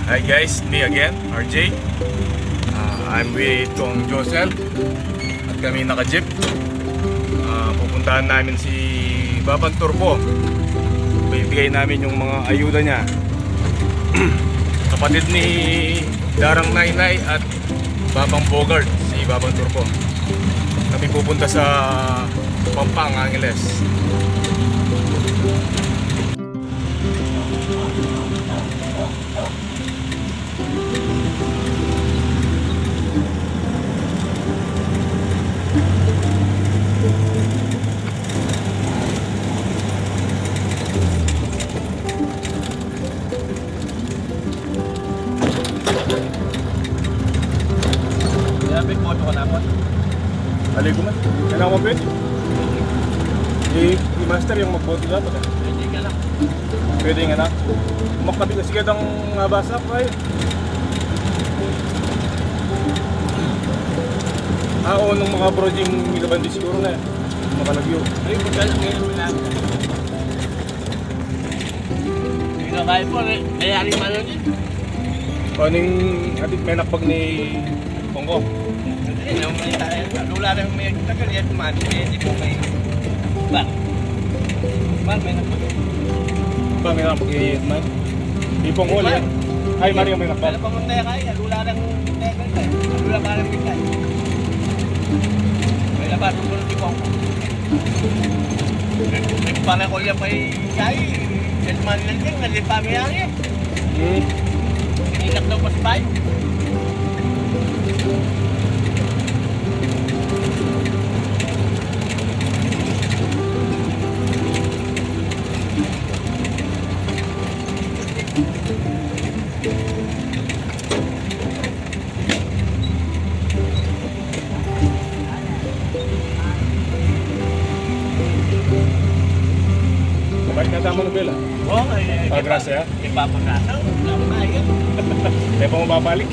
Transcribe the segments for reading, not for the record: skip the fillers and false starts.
Hi guys, me again, RJ. I'm with Kong Josel at kami naka-jeep. Pupuntahan namin si Babang Turbo. Bibigay namin yung mga ayuda niya. Kapatid ni Darang Nainay at Babang Bogart, si Babang Turbo. Kami pupunta sa Pampanga, Angeles. Balik ko man. Kailangan mo pwede? I-master yung mag-boto dapat eh. Pwede nga na. Pwede nga na. Makapit na sige itong basak ay. Oo, nung mga project milabandi siguro na eh. Makalagyo. Ay, magkalang ngayon mo lang. Hindi na kayo po eh. Mayari man lang yun. Paano yung atit may nakpag ni Pongo? Lula rin may nagkakaliat man, hindi po may ban. Man may napag. Ba may napag man? Ipong huli yan. Ay, Mario may napag. Ano pa mong naya kaya? Lula rin nagkakaliat. Lula pa rin bigay. May labat kung gano'n ipong. May parang ko yan pa kaya. Selman lang yan, nalipa may ari. Sininak daw pa sa bayo. Baik na tama Nobel ah? Oo, pag-grasa ya? Ipapagasa, wala na yan. Kaya pa mo babalik?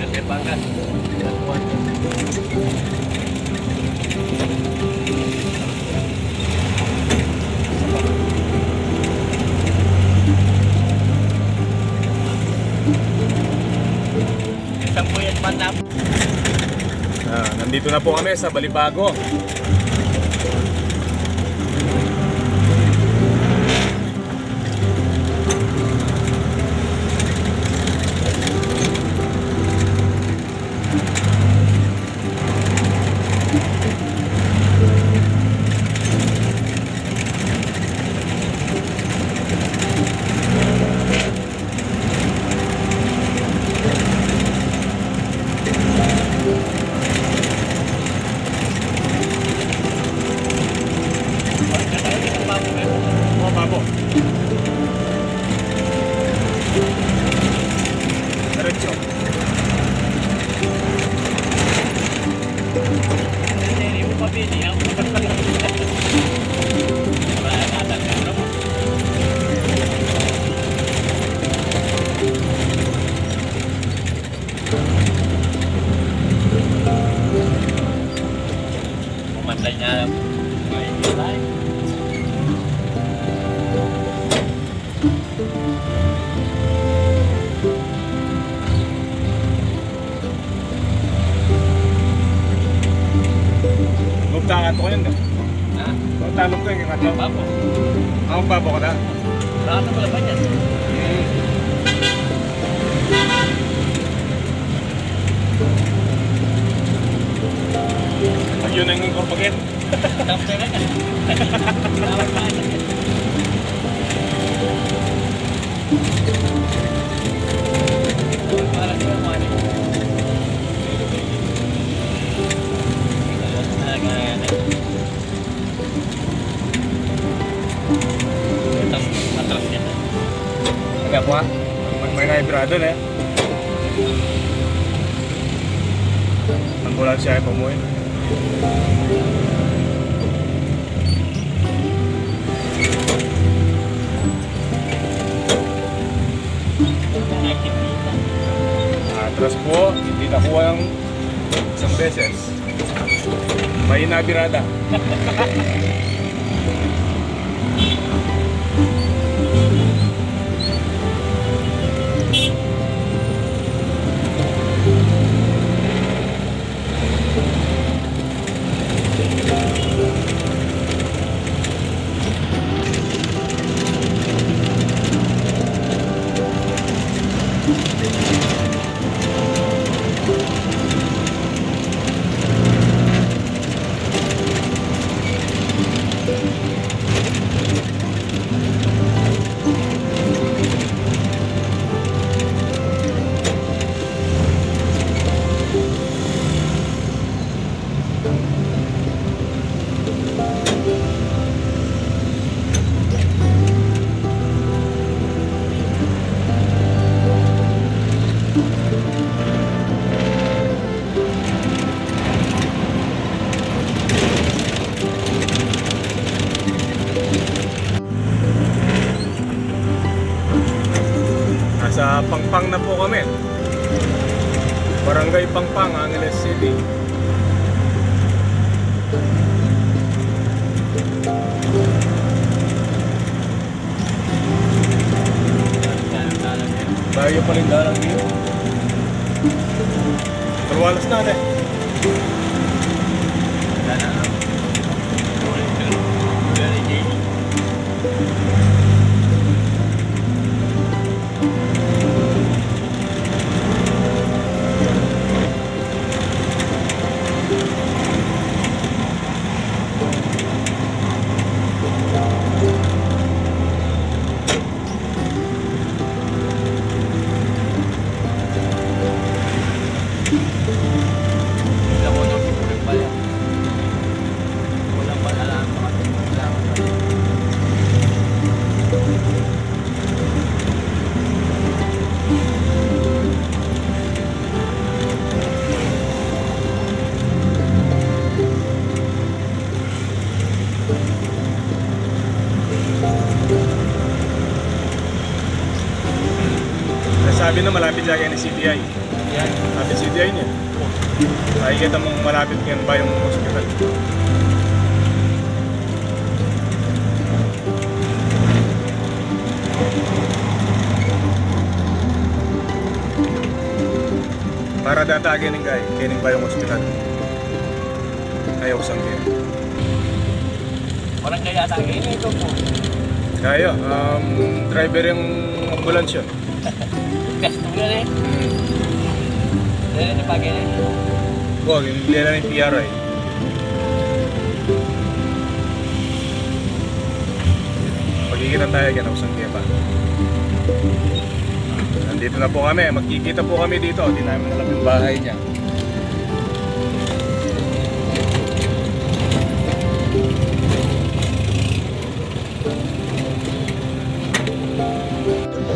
Kasi bagas. Nandito na po kami sa Balibago. Tangan ko yun eh. Ha? Tanong ko yung kanto. Babo. Ako babo ka na? Saan na pala ba yan? Yun ang incorporate. Tapos na ka. Agak kuat, main vibrado na. Ambulan siya pemuin. Atras po, hindi nakuha yung isang beses. May nabirada. Nasa Pangpang na po kami. Barangay Pangpang, Angeles City. Bayo pa rin dalang dito. Terwalas na eh. Sabi na malapit lagi ni CTI. Yan, sabi CTI niya. Nakikita mong malapit yan ba yung hospital? Para datagin ng guy, kining ba yung hospital? Ayaw sang kaya. Orang kaya atagin ito po. Kaya, driver yung ambulansya. Customer na rin. Dahil na pagi na rin. Huwag, hindi na yung PRI. Pagkikitan tayo yan ako sang kaya pa. Nandito na po kami, magkikita po kami dito. Hindi namin alam yung bahay niya.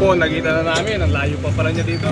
Po, nakita na namin, ang layo pa pala niya dito.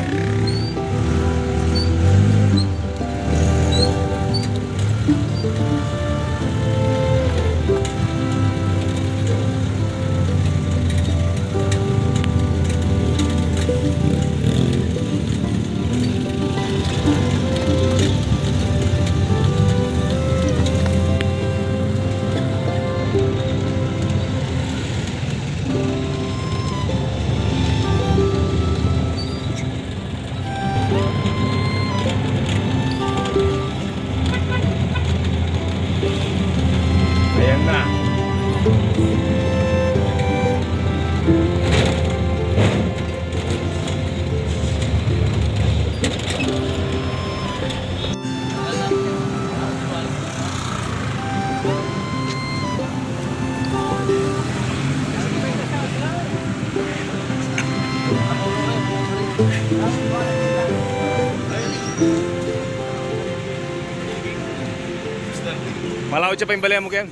Malawit siya pa yung balaya mo, Ken.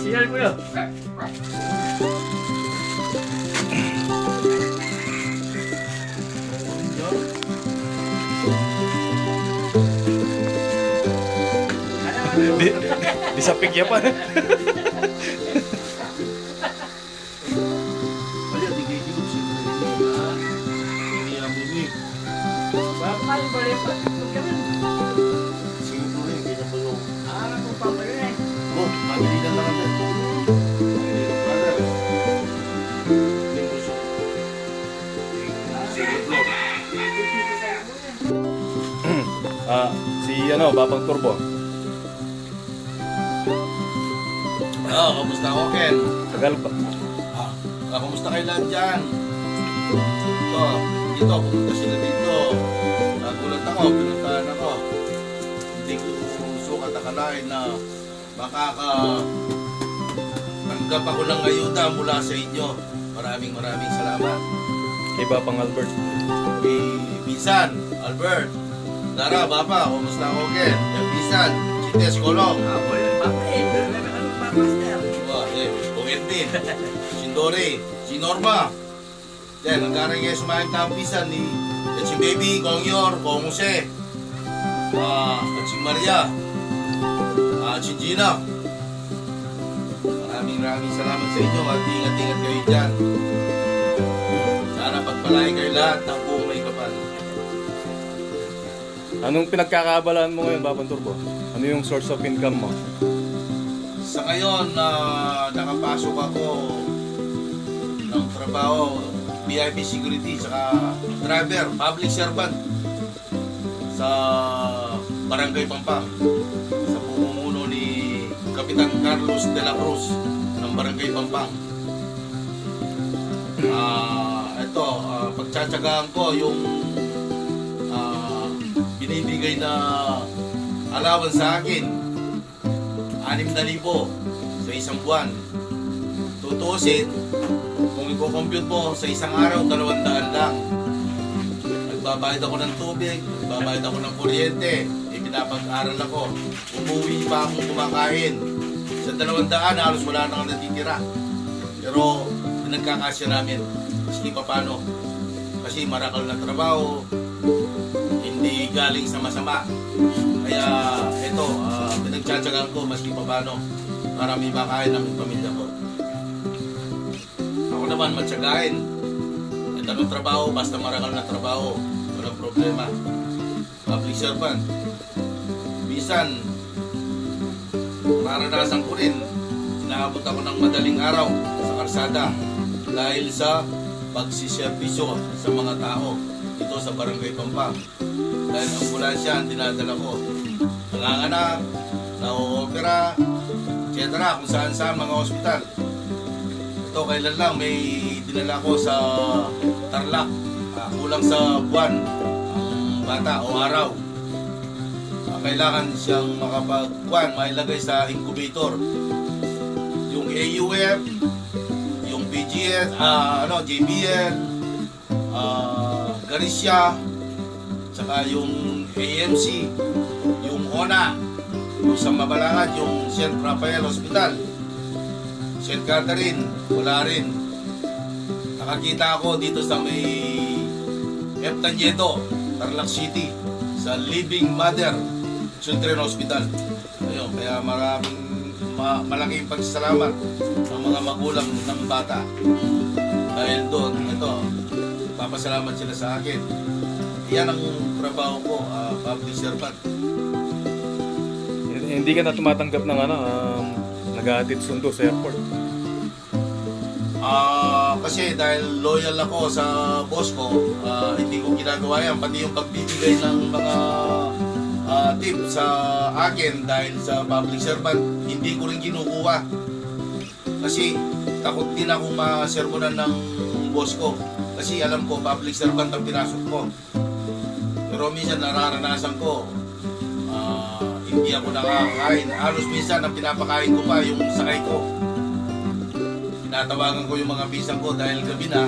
Sinyal ko yun. Di sa pigya pa. Bakal boleh bagaimana? Siguro rin, kaya po yung Kung papayo na eh. oh, magilitan lang natin. Magilitan brother. Yung gusto. Sige, vlog. Si Babang Turbo. Kamusta ako, Ken? Tagal pa. Kamusta kayo lahat dyan? Dito, pumunta sila dito. Nagulat ako, pinuntahan ako. Hindi ko sukat akalain na makakatanggap ako ng ayuda mula sa inyo. Maraming salamat. Kay Babang Albert. Bisan, Albert. Dara, Baba, kumusta ako, Ken? Bisan, si Tess Colong. Boleh pakai. Ano papaster? Kung Edwin, si Dory, si Norma. Yan, nagkaroon ngayon sumayang tampisan ni si Baby, Kong Yor, Kong Jose, at si Maria, at si Gina. Maraming salamat sa inyo at ingat-ingat kayo dyan. Sana pagpalain kayo lahat ng buong may kapal. Anong pinagkakaabalaan mo ngayon, Babang Turbo? Ano yung source of income mo? Sa ngayon, nakapasok ako ng trabaho, VIP security, saka driver, public servant sa Barangay Pampang sa pamumuno ni Kapitan Carlos de la Cruz ng Barangay Pampang. Ito, pagtsatsagaan ko yung binibigay na allowance sa akin 6,000 sa isang buwan. Tutusin, kung i-compute mo sa isang araw, 200 lang. Nagbabayad ako ng tubig, nagbabayad ako ng kuryente, pinapag-aral ako. Umuwi pa akong kumakain. Sa 200, halos wala na akong natitira. Pero pinagkakasya namin, maski pa paano. Kasi marakal na trabaho, hindi galing sa masama. Kaya ito, pinagtsatsagaan ko maski pa paano para may makain ng pamilya ko. Ako naman matsagain. Ito ng trabaho, basta marakal na trabaho, walang problema. Public servant. Bisan, naranasan ko rin, inaabot ako ng madaling araw sa karsada dahil sa pagsiservisyo sa mga tao dito sa Barangay Pampang. Dahil ambulansya ang dinadala ko. Nanganganak, na-opera, etc. kung saan mga ospital. Ito kailan lang may dinala ko sa Tarlac. Kulang sa buwan ang bata o araw. Kailangan siyang makapagkuhan, mailagay sa incubator. Yung AUF, yung PGS, JBL, Galicia, saka yung AMC, yung ONA, yung sa Mabalangad, yung St. Rafael Hospital. St. Catherine, wala rin. Nakakita ako dito sa may F. Tanyeto, Tarlac City, sa Living Mother Children Hospital. Ayun, kaya malaking pagsalamat ng mga magulang ng bata. Dahil doon, ito, papasalamat sila sa akin. Yan ang trabaho ko, public servant. Hindi ka na tumatanggap ng nag-aatid sundo sa airport? Kasi dahil loyal ako sa boss ko, hindi ko ginagawa yan. Pati yung pagbibigay ng mga tip sa akin dahil sa public servant, hindi ko rin kinukuha. Kasi takot din ako masermonan ng boss ko. Kasi alam ko, public servant ang pinasok ko. Pero minsan nararanasan ko, hindi ako nakakain. Halos minsan ang pinapakain ko pa yung sakay ko. Tinatawagan ko yung mga pisang ko dahil gabi na,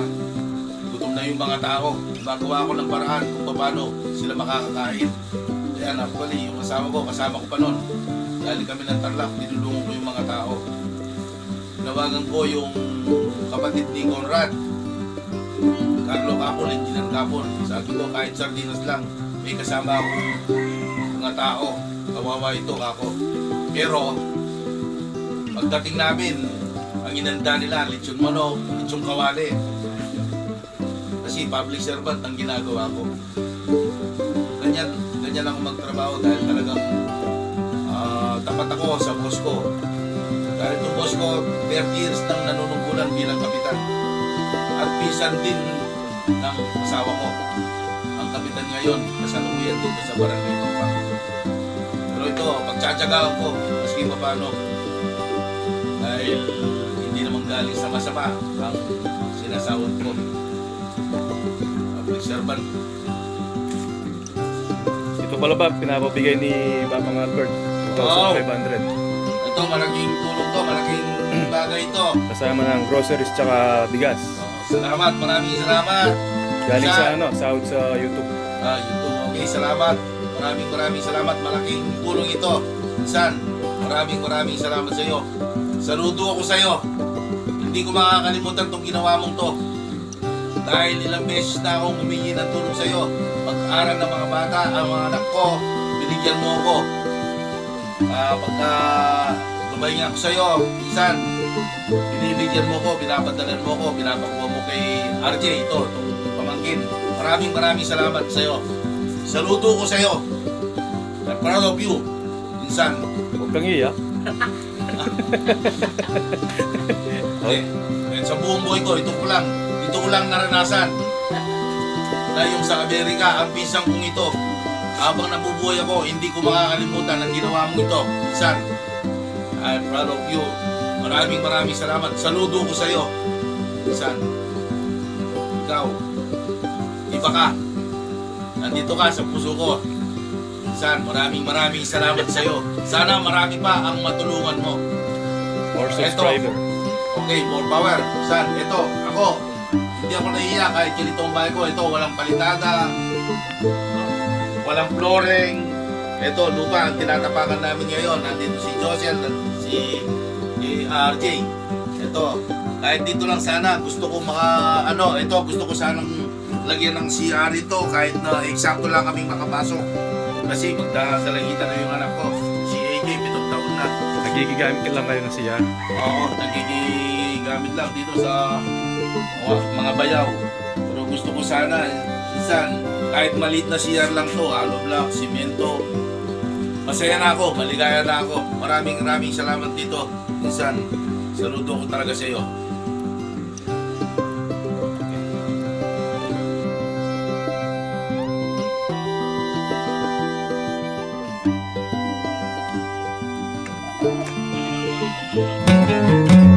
gutom na yung mga tao. Gagawa ko ng paraan kung paano sila makakakain. Kaya actually, yung kasama ko pa nun. Dahil kami ng Tarlac, tinulungan ko yung mga tao. Tinawagan ko yung kapatid ni Conrad, Carlo Capon, Engineer Capon. Sabi ko, kahit sardinas lang, may kasama akong mga tao. Kawawa ito ako. Pero, pagdating namin, ang inanda nila, lechon manok, lechon kawali. Kasi public servant ang ginagawa ko. Ganyan ako magtrabaho dahil talagang tapat ako sa boss ko. Dahil itong boss ko, 30 years nang nanunungkulan bilang kapitan. At pisan din ng asawa ko. Ang kapitan ngayon, kasalukuyan dito sa Barangay Topa. Pero ito, pagtsatsagaan ko, maski pa paano. Dahil hindi naman galing sa masama ang sinasahod ko. Public servant. Ito pala ba, pinapabigay ni Babang Albert? 2,500. Ito, malaking tulong to, malaking bagay ito. Kasama ng groceries tsaka bigas. Salamat, maraming salamat. Galing sa sahod sa YouTube. YouTube, okay, salamat. Maraming salamat, malaking tulong ito. San, maraming salamat sa iyo. Saludo ako sa iyo. Hindi ko makakalimutan itong ginawa mong to. Dahil ilang beses na akong humingi ng tulong sa iyo. Pag-aaral ng mga bata, ang mga anak ko, binigyan mo ako. Pagka lumayin ako sa iyo, minsan, binibigyan mo ko, pinapadalan mo ko, pinapakuha mo kay RJ, itong pamangkin. Maraming salamat sa iyo. Saludo ko sa iyo. I'm proud of you. Minsan. Huwag kang iiyak. Okay. Sa buong buhay ko, ito ko lang naranasan. Na yung sa Amerika, ang pisang kong ito, habang nabubuhay ako, hindi ko makakalimutan ang ginawa mo ito. Minsan, I'm proud of you. Maraming salamat. Saludo ko sa iyo. Minsan, ikaw, iba ka. Nandito ka sa puso ko. Minsan, maraming salamat sa iyo. Sana marami pa ang matulungan mo. More subscriber. Okay, more power. San, ito, ako, hindi ako nahiya kahit ganito ang bahay ko. Ito, walang palitada, walang flooring. Ito, lupa, ang tinatapakan namin ngayon. Nandito si Josel, si RJ. Ito, kahit dito lang sana, gusto ko gusto ko sanang lagyan ng CR ito kahit na eksakto lang kaming makapasok. Kasi magdadalagitan na yung anak ko. Si AJ, 7 taon na. Nagigigamit lang kayo ng siya? Oo, nagigigamit lang dito sa mga bayaw. Pero gusto ko sana, minsan, kahit maliit na CR lang to, hollow block, simento, masaya na ako, maligaya na ako. Maraming salamat dito. Minsan, saludo ko talaga sa iyo. Thank you.